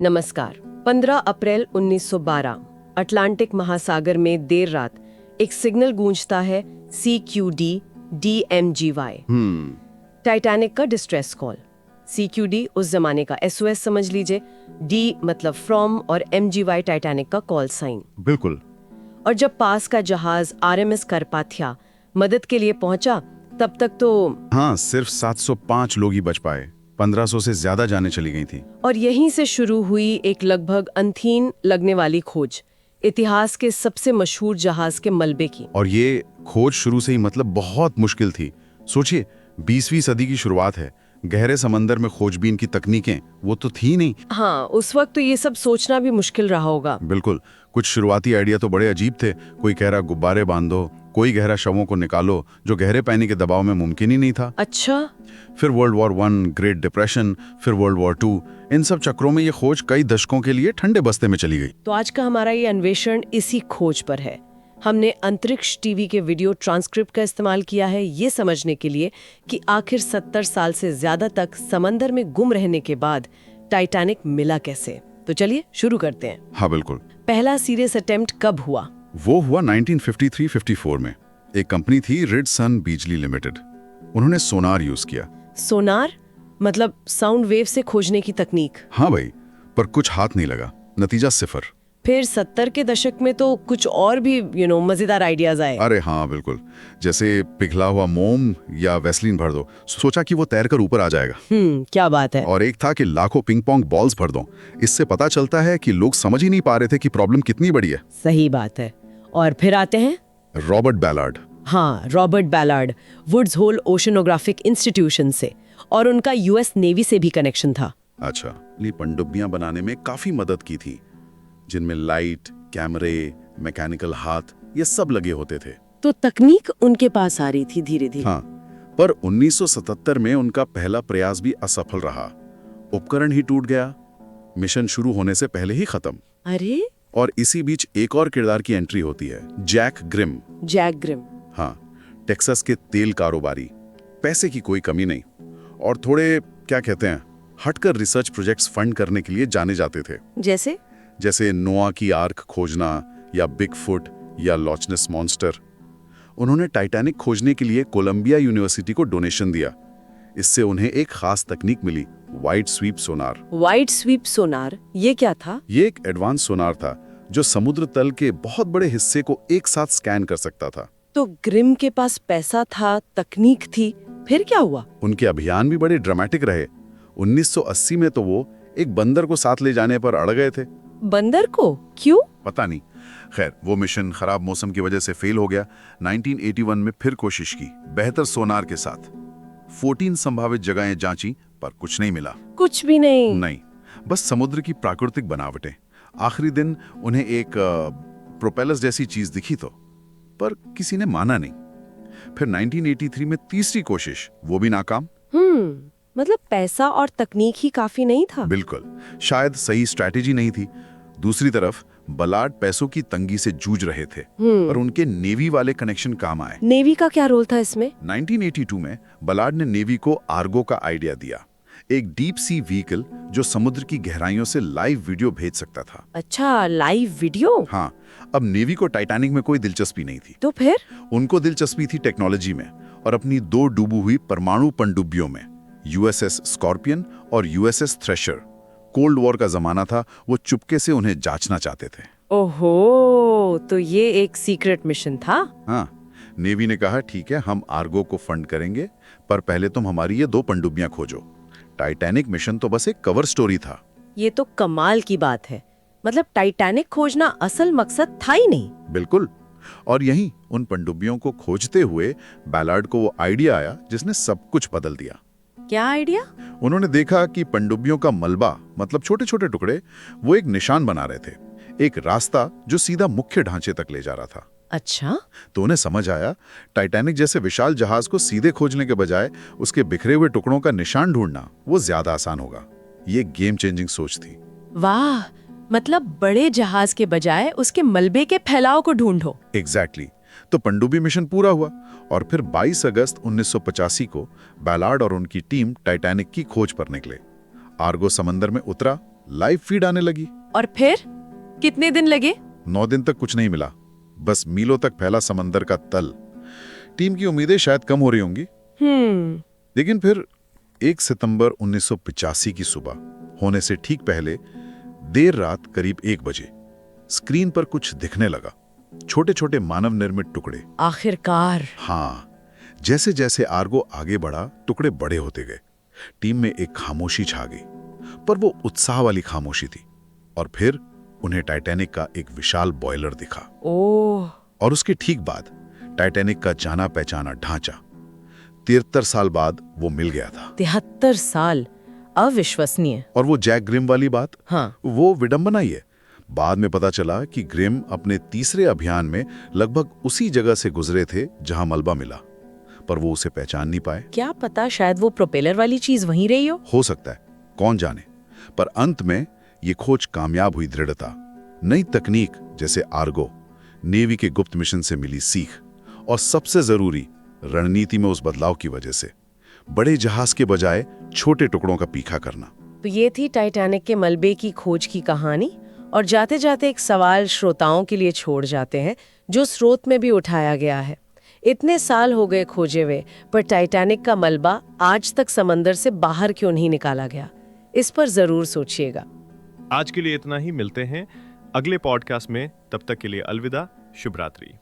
नमस्कार। 15 अप्रैल 1912 अटलांटिक महासागर में देर रात एक सिग्नल गूंजता है CQD DMGY। टाइटैनिक का डिस्ट्रेस कॉल। CQD उस जमाने का SOS समझ लीजिए, D मतलब फ्रॉम और MGY टाइटैनिक का कॉल साइन। बिल्कुल। और जब पास का जहाज RMS करपाथिया मदद के लिए पहुंचा तब तक तो हाँ, सिर्फ 705 लोग ही बच पाए। 1500 से ज्यादा जाने चली गई थी। और यहीं से शुरू हुई एक लगभग अनथीन लगने वाली खोज, इतिहास के सबसे मशहूर जहाज के मलबे की। और ये खोज शुरू से ही मतलब बहुत मुश्किल थी। सोचिए, 20वीं सदी की शुरुआत है, गहरे समंदर में खोजबीन की तकनीकें वो तो थी नहीं। हाँ, उस वक्त तो ये सब सोचना भी मुश्किल रहा होगा। बिल्कुल। कुछ शुरुआती आइडिया तो बड़े अजीब थे। कोई कह रहा गुब्बारे बांधो, कोई गहरा शवों को निकालो, जो गहरे पानी के दबाव में मुमकिन ही नहीं था। अच्छा। फिर वर्ल्ड वॉर 1, ग्रेट डिप्रेशन, फिर वर्ल्ड वॉर 2, इन सब चक्रों में ये खोज कई दशकों के लिए ठंडे बस्ते में चली गई। तो आज का हमारा ये अन्वेषण इसी खोज पर है। हमने अंतरिक्ष टीवी के वीडियो ट्रांसक्रिप्ट का इस्तेमाल किया है ये समझने के लिए कि आखिर 70 साल से ज्यादा तक समंदर में गुम रहने के बाद टाइटैनिक मिला कैसे। तो चलिए शुरू करते हैं। हाँ बिल्कुल। पहला सीरियस अटेम्प्ट कब हुआ? वो हुआ 1953-54 में। एक कंपनी थी रिडसन बिजली लिमिटेड। उन्होंने सोनार यूज किया। सोनार मतलब साउंड वेव से खोजने की तकनीक। हाँ भाई, पर कुछ हाथ नहीं लगा, नतीजा 0। फिर 70 के दशक में तो कुछ और भी मजेदार आइडियाज आए। अरे हाँ बिल्कुल, जैसे पिघला हुआ मोम या वेसलीन भर दो, सोचा कि वो तैरकर ऊपर आ जाएगा। क्या बात है। और एक था कि लाखों पिंग पोंग बॉल्स भर दो। इससे पता चलता है कि लोग समझ ही नहीं पा रहे थे कि प्रॉब्लम कितनी बड़ी है। सही बात है। और फिर आते हैं रॉबर्ट बैलार्ड। हाँ, Robert Ballard Woods Hole Oceanographic Institution से, और उनका US नेवी से भी कनेक्शन था। अच्छा, ये पनडुब्बियां बनाने में काफी मदद की थी, जिनमें लाइट, कैमरे, मैकेनिकल हाथ ये सब लगे होते थे। तो तकनीक उनके पास आ रही थी धीरे धीरे। हाँ, पर 1977 में उनका पहला प्रयास भी असफल रहा। उपकरण ही टूट गया, मिशन शुरू होने से पहले ही खत्म। अरे। और इसी बीच एक और किरदार की एंट्री होती है, जैक ग्रिम। Jack Grimm. हाँ, टेक्सास के तेल कारोबारी, पैसे की कोई कमी नहीं, और थोड़े क्या कहते हैं, हटकर रिसर्च प्रोजेक्ट्स फंड करने के लिए जाने जाते थे। जैसे नोआ की आर्क खोजना, या बिग फुट, या लॉचनेस मॉन्स्टर। उन्होंने टाइटैनिक खोजने के लिए कोलंबिया यूनिवर्सिटी को डोनेशन दिया। इससे उन्हें एक खास तकनीक मिली, वाइड स्वीप सोनार। वाइड स्वीप सोनार, ये क्या था? ये एक एडवांस सोनार था जो समुद्र तल के बहुत बड़े हिस्से को एक साथ स्कैन कर सकता था। तो ग्रिम के पास पैसा था, तकनीक थी, फिर क्या हुआ? उनके अभियान भी बड़े ड्रामेटिक रहे। 1980 में तो वो एक बंदर को साथ ले जाने पर अड़ गए थे। बंदर को? क्यों? पता नहीं। खैर, वो मिशन खराब मौसम की वजह से फेल हो गया। 1981 में फिर कोशिश की, बेहतर सोनार के साथ। 14 संभावित जगहें जांची, पर कुछ नहीं मिला। कुछ भी नहीं? नहीं, बस समुद्र की प्राकृतिक बनावटें। आखिरी दिन उन्हें एक प्रोपेलर्स जैसी चीज दिखी तो, पर किसी ने माना नहीं। फिर 1983 में तीसरी कोशिश, वो भी नाकाम। मतलब पैसा और तकनीक ही काफी नहीं था। बिल्कुल, शायद सही स्ट्रैटेजी नहीं थी। दूसरी तरफ बलार्ड पैसों की तंगी से जूझ रहे थे, पर उनके नेवी वाले कनेक्शन काम आए। नेवी का क्या रोल था इसमें? 1982 में बलार्ड ने नेवी को आर्गो का आइडिया दिया, एक डीप सी व्हीकल जो समुद्र की गहराइयों से लाइव वीडियो भेज सकता था। अच्छा, लाइव वीडियो? हाँ, अब नेवी को टाइटैनिक में कोई दिलचस्पी नहीं थी। तो फिर? उनको दिलचस्पी थी टेक्नोलॉजी में और अपनी 2 डूबी हुई परमाणु पनडुब्बियों में, USS स्कॉर्पियन और USS थ्रेशर। कोल्ड वॉर का जमाना था, वो चुपके से उन्हें जांचना चाहते थे। ओहो, तो ये एक सीक्रेट मिशन था। हाँ, नेवी ने कहा ठीक है, हम आर्गो को फंड करेंगे, पर पहले तुम हमारी ये 2 पनडुब्बियां खोजो। टाइटैनिक मिशन तो बस एक कवर स्टोरी था। ये तो कमाल की बात है। मतलब टाइटैनिक खोजना असल मकसद था ही नहीं। बिल्कुल। और यहीं उन पनडुब्बियों को खोजते हुए बैलार्ड को वो आइडिया आया जिसने सब कुछ बदल दिया। क्या आइडिया? उन्होंने देखा कि पनडुब्बियों का मलबा, मतलब छोटे छोटे टुकड़े, वो एक निशान बना रहे थे, एक रास्ता जो सीधा मुख्य ढांचे तक ले जा रहा था। अच्छा। तो उन्हें समझ आया, टाइटैनिक जैसे विशाल जहाज को सीधे खोजने के बजाय उसके बिखरे हुए टुकड़ों का निशान ढूंढना वो ज्यादा आसान होगा। ये गेम चेंजिंग सोच थी। वाह, मतलब बड़े जहाज के बजाय उसके मलबे के फैलाव को ढूंढो। एग्जैक्टली। तो पनडुब्बी मिशन पूरा हुआ और फिर 22 अगस्त 1985 को बैलार्ड और उनकी टीम टाइटैनिक की खोज पर निकले। आर्गो समंदर में उतरा, लाइव फीड आने लगी। और फिर कितने दिन लगे? 9 दिन तक कुछ नहीं मिला, बस मीलों तक फैला समंदर का तल। टीम की उम्मीदें शायद कम हो रही होंगी। लेकिन फिर 1 सितंबर 1985 की सुबह होने से ठीक पहले देर रात करीब 1 बजे स्क्रीन पर कुछ दिखने लगा, छोटे छोटे मानव निर्मित टुकड़े। आखिरकार। हाँ, जैसे जैसे आर्गो आगे बढ़ा टुकड़े बड़े होते गए। टीम में एक खामोशी छा गई, पर वो उत्साह वाली खामोशी थी। और फिर उन्हें टाइटैनिक का एक विशाल बॉयलर दिखा। ओह। और उसके ठीक बाद टाइटैनिक का जाना पहचाना ढांचा। 73 साल बाद वो मिल गया था। 73 साल, अविश्वसनीय। और वो जैक ग्रिम वाली बात, हाँ, वो विडंबना ही है। बाद में पता चला कि ग्रिम अपने तीसरे अभियान में लगभग उसी जगह से गुजरे थे जहां मलबा मिला, पर वो उसे पहचान नहीं पाए। क्या पता, शायद वो प्रोपेलर वाली चीज वहीं रही हो सकता है, कौन जाने। पर अंत में ये खोज कामयाब हुई। दृढ़ता, नई तकनीक जैसे आर्गो, नेवी के गुप्त मिशन से मिली सीख, और सबसे जरूरी रणनीति में उस बदलाव की वजह से बड़े जहाज के बजाय छोटे टुकड़ों का पीछा करना। तो ये थी टाइटैनिक के मलबे की खोज की कहानी। और जाते जाते एक सवाल श्रोताओं के लिए छोड़ जाते हैं, जो स्रोत में भी उठाया गया है। इतने साल हो गए खोजे हुए, पर टाइटैनिक का मलबा आज तक समंदर से बाहर क्यों नहीं निकाला गया? इस पर जरूर सोचिएगा। आज के लिए इतना ही। मिलते हैं अगले पॉडकास्ट में। तब तक के लिए अलविदा, शुभ रात्रि।